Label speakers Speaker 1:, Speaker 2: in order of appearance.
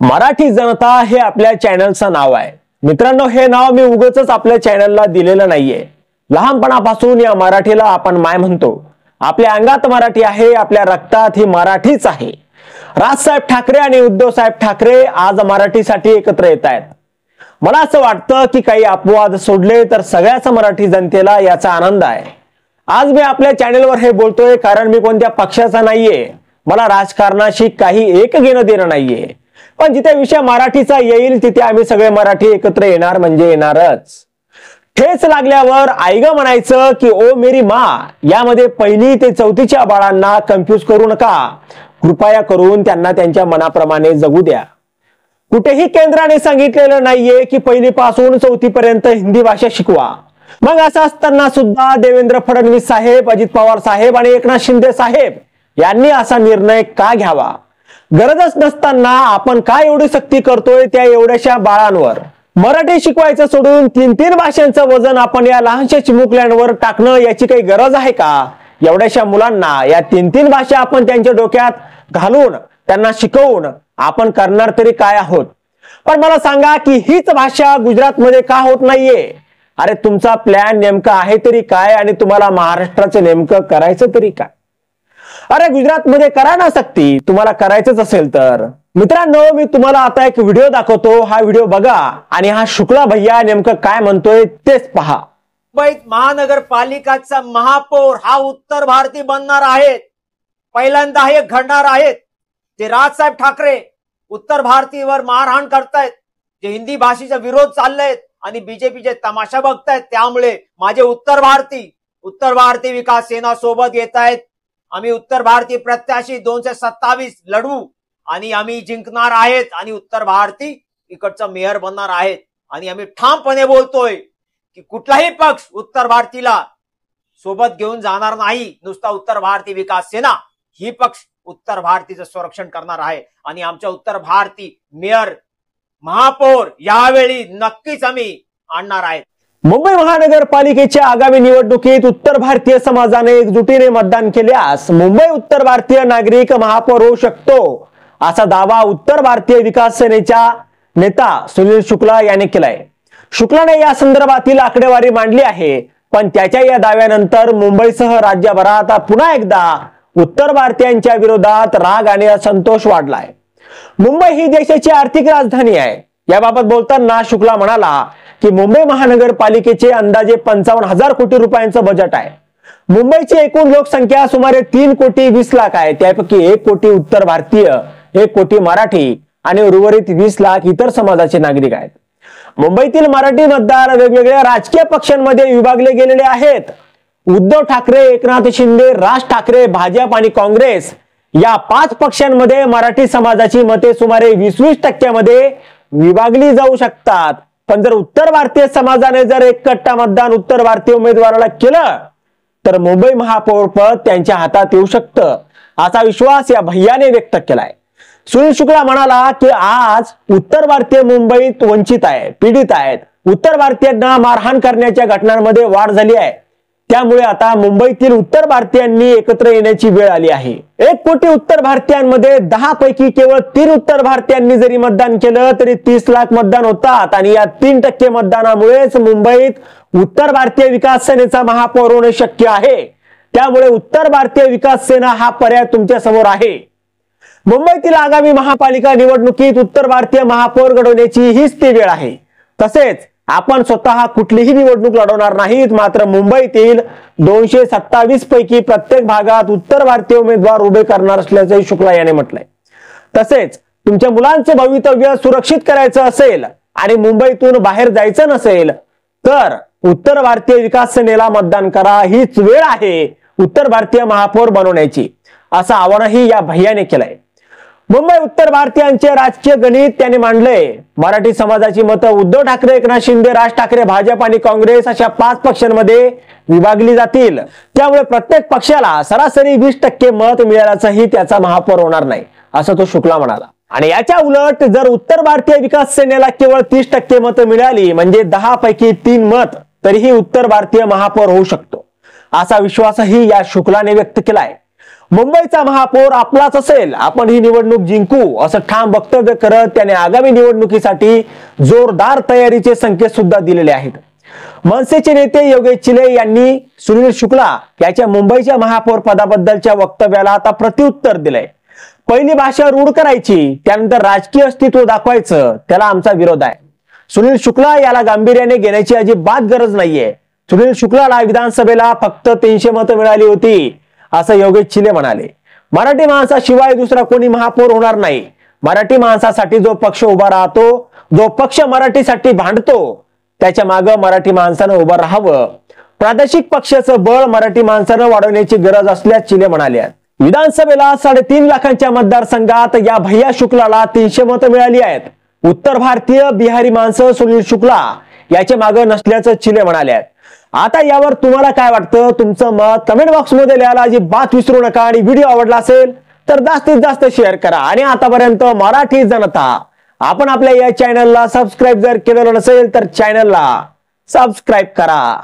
Speaker 1: मराठी जनता हे आपल्या चॅनलचं नाव आहे मित्रांनो। हे नाव मी उगाचच आपल्या चॅनलला दिलेलं नाहीये। लहानपणापासून या मराठीला आपण माय म्हणतो। आपल्या अंगात मराठी आहे, आपल्या रक्तात ही मराठीच आहे। राजसाहेब ठाकरे आणि उद्धव साहेब ठाकरे आज मराठीसाठी एकत्र येत आहेत। मला असं वाटतं की काही अपवाद सोडले तर सगळ्याच मराठी जनतेला याचा आनंद आहे। आज मी आपल्या चॅनलवर हे बोलतोय कारण मी कोणत्या पक्षाचा नाहीये, मला राजकारणाशी काही एक घेणं देणं नाहीये। पण जिथे विषय मराठीचा येईल तिथे आम्ही सगळे मराठी एकत्र येणार म्हणजे येणारच। ठेच लागल्यावर आईग म्हणायचं की ओ मेरी माँ, यामध्ये पहिली ते चौथीच्या बाळांना कन्फ्यूज करू नका। कृपया करून त्यांना त्यांच्या मनाप्रमाणे जगू द्या। कुठेही केंद्राने सांगितलेलं नाहीये की पहिली पासून चौथी पर्यंत हिंदी भाषा शिकवा। मग असं असताना सुद्धा देवेंद्र फडणवीस साहेब, अजित पवार साहेब आणि एकनाथ शिंदे साहेब यांनी असा निर्णय का घ्यावा? गरजच नसताना आपण काय एवढी सक्ती करतोय त्या एवढ्याशा बाळांवर? मराठी शिकवायचं सोडून तीन भाषांचं वजन आपण या लहानशा चिमुकल्यांवर टाकणं याची काही गरज आहे का? एवढ्याशा मुलांना या तीन भाषा आपण त्यांच्या डोक्यात घालून त्यांना शिकवून आपण करणार तरी काय आहोत? पण मला सांगा की हीच भाषा गुजरातमध्ये का होत नाहीये? अरे तुमचा प्लॅन नेमका आहे तरी काय आणि तुम्हाला महाराष्ट्राचं नेमकं करायचं तरी काय? अरे गुजरातमध्ये करा ना सक्ती, तुम्हाला करायचंच असेल तर। मित्रांनो, मी तुम्हाला आता एक व्हिडिओ दाखवतो, हा व्हिडिओ बघा आणि हा शुक्ला भैया नेमकं काय म्हणतोय तेच पहा।
Speaker 2: मुंबईत महानगरपालिकाचा महापौर हा उत्तर भारतीय बनणार आहेत। पहिल्यांदा हे घडणार आहेत। जे राजसाहेब ठाकरे उत्तर भारतीयवर मारहाण करतायत, जे हिंदी भाषेचा विरोध चाललाय आणि बीजेपीचे तमाशा बघतायत, त्यामुळे माझे उत्तर भारतीय विकास सेना सोबत येत आहेत। आम्ही उत्तर भारतीय प्रत्याशी 227 लढवू आणि आम्ही जिंकणार आहेत आणि उत्तर भारतीय इकडचा मेयर बनणार आहेत। आणि आम्ही ठामपणे बोलतोय की कुठलाही पक्ष उत्तर भारतीला सोबत घेऊन जाणार नाही। नुसता उत्तर भारतीय विकास सेना ही पक्ष उत्तर भारतीचं संरक्षण करणार आहे आणि आमच्या उत्तर भारतीय मेयर महापौर यावेळी नक्कीच आम्ही आणणार आहेत।
Speaker 1: मुंबई महानगरपालिकेच्या आगामी निवडणुकीत उत्तर भारतीय समाजाने एकजुटीने मतदान केल्यास मुंबई उत्तर भारतीय नागरिक महापौर होऊ शकतो, असा दावा उत्तर भारतीय विकास सेनेचा नेता सुनील शुक्ला यांनी केलाय। शुक्लाने या संदर्भातील आकडेवारी मांडली आहे, पण त्याच्या या दाव्यानंतर मुंबईसह राज्यभरात पुन्हा एकदा उत्तर भारतीयांच्या विरोधात राग आणि असंतोष वाढलाय। मुंबई ही देशाची आर्थिक राजधानी आहे। याबाबत बोलताना शुक्ला म्हणाला की मुंबई महानगरपालिकेचे अंदाजे 55,000 कोटी रुपयांचं बजेट आहे। मुंबईची एकूण लोकसंख्या सुमारे 3 कोटी 20 लाख आहे। त्यापैकी 1 कोटी उत्तर भारतीय, 1 कोटी मराठी आणि उर्वरित 20 लाख इतर समाजाचे नागरिक आहेत। मुंबईतील मराठी मतदार वेगवेगळ्या राजकीय पक्षांमध्ये विभागले गेलेले आहेत। उद्धव ठाकरे, एकनाथ शिंदे, राज ठाकरे, भाजप आणि काँग्रेस या 5 पक्षांमध्ये मराठी समाजाची मते सुमारे 20% मध्ये विभागली जाऊ शकतात। पण जर उत्तर भारतीय समाजाने जर एकट्टा मतदान उत्तर भारतीय उमेदवाराला केलं तर मुंबई महापौर पद त्यांच्या हातात येऊ शकतं, असा विश्वास या भैयाने व्यक्त केलाय। सुनील शुक्ला म्हणाला की आज उत्तर भारतीय मुंबईत वंचित आहे, पीडित आहेत। उत्तर भारतीयांना मारहाण करण्याच्या घटनांमध्ये वाढ झाली आहे, त्यामुळे आता मुंबईतील उत्तर भारतीयांनी एकत्र येण्याची वेळ आली आहे। 1 कोटी उत्तर भारतीयांमध्ये 10 पैकी केवळ 3 उत्तर भारतीयांनी जरी मतदान केलं तरी 30 लाख मतदान होतात आणि या 3% मतदानामुळेच मुंबईत उत्तर भारतीय विकास सेनेचा महापौर होणे शक्य आहे। त्यामुळे उत्तर भारतीय विकास सेना हा पर्याय तुमच्या समोर आहे। मुंबईतील आगामी महापालिका निवडणुकीत उत्तर भारतीय महापौर घडवण्याची हीच ती वेळ आहे। तसेच आपण स्वतः कुठलीही निवडणूक लढवणार नाहीत, मात्र मुंबईतील 227 पैकी प्रत्येक भागात उत्तर भारतीय उमेदवार उभे करणार असल्याचे शुक्ला यांनी म्हटलंय। तसेच तुमच्या मुलांचे भवितव्य सुरक्षित करायचं असेल आणि मुंबईतून बाहेर जायचं नसेल तर उत्तर भारतीय विकास सेनेला मतदान करा, हीच वेळ आहे उत्तर भारतीय महापौर बनवण्याची, असं आवाहनही या भैयाने केलंय। मुंबई उत्तर भारतीयांचे राजकीय गणित त्यांनी मांडले। मराठी समाजाची मतं उद्धव ठाकरे, एकनाथ शिंदे, राज ठाकरे, भाजप आणि काँग्रेस अशा 5 पक्षांमध्ये विभागली जातील। त्यामुळे प्रत्येक पक्षाला सरासरी 20% मत मिळाल्याचाही त्याचा महापौर होणार नाही, असं तो शुक्ला म्हणाला। आणि याच्या उलट जर उत्तर भारतीय विकास सेनेला केवळ 30% मतं मिळाली, म्हणजे 10 पैकी 3 मत, तरीही उत्तर भारतीय महापौर होऊ शकतो, असा विश्वासही या शुक्लाने व्यक्त केलाय। मुंबईचा महापौर आपलाच असेल, आपण ही निवडणूक जिंकू असं ठाम वक्तव्य करत त्याने आगामी निवडणुकीसाठी जोरदार तयारीचे संकेत सुद्धा दिलेले आहेत. मनसेचे नेते योगेश चिले यांनी सुनील शुक्ला याच्या मुंबईच्या महापौर पदाबद्दलच्या वक्तव्याला आता प्रत्युत्तर दिलंय. पहिली भाषा रूढ करायची, त्यानंतर राजकीय अस्तित्व दाखवायचं, त्याला आमचा विरोध आहे. सुनील शुक्ला याला गांभीर्याने घेण्याची अजिबात गरज नाहीये. सुनील शुक्लाला विधानसभेला फक्त 300 मतं मिळाली होती असं योगेश चिले म्हणाले. मराठी माणसाशिवाय दुसरा कोणी महापौर होणार नाही. मराठी माणसासाठी जो पक्ष उभा राहतो, जो पक्ष मराठीसाठी भांडतो, त्याच्या मागे मराठी माणसानं उभं राहावं. प्रादेशिक पक्षाचं बळ मराठी माणसानं वाढवण्याची गरज असल्याचे चिले म्हणाले. विधानसभेला 3.5 लाखांच्या मतदारसंघात या भैया शुक्लाला 300 मतं मिळाली आहेत. उत्तर भारतीय बिहारी माणसं सुनील शुक्ला याच्या मागे नसल्याचं चिले म्हणाले. आता यावर तुम्हाला काय वाटतं? तुमचं मत कमेंट बॉक्स मध्ये लिहायला अजिबात विसरू नका. आणि व्हिडिओ आवडला असेल तर जास्तीत जास्त शेअर करा. आणि आतापर्यंत मराठी जनता, आपण आपल्या या चॅनलला सबस्क्राईब जर केलेलं नसेल तर चॅनलला सबस्क्राईब करा.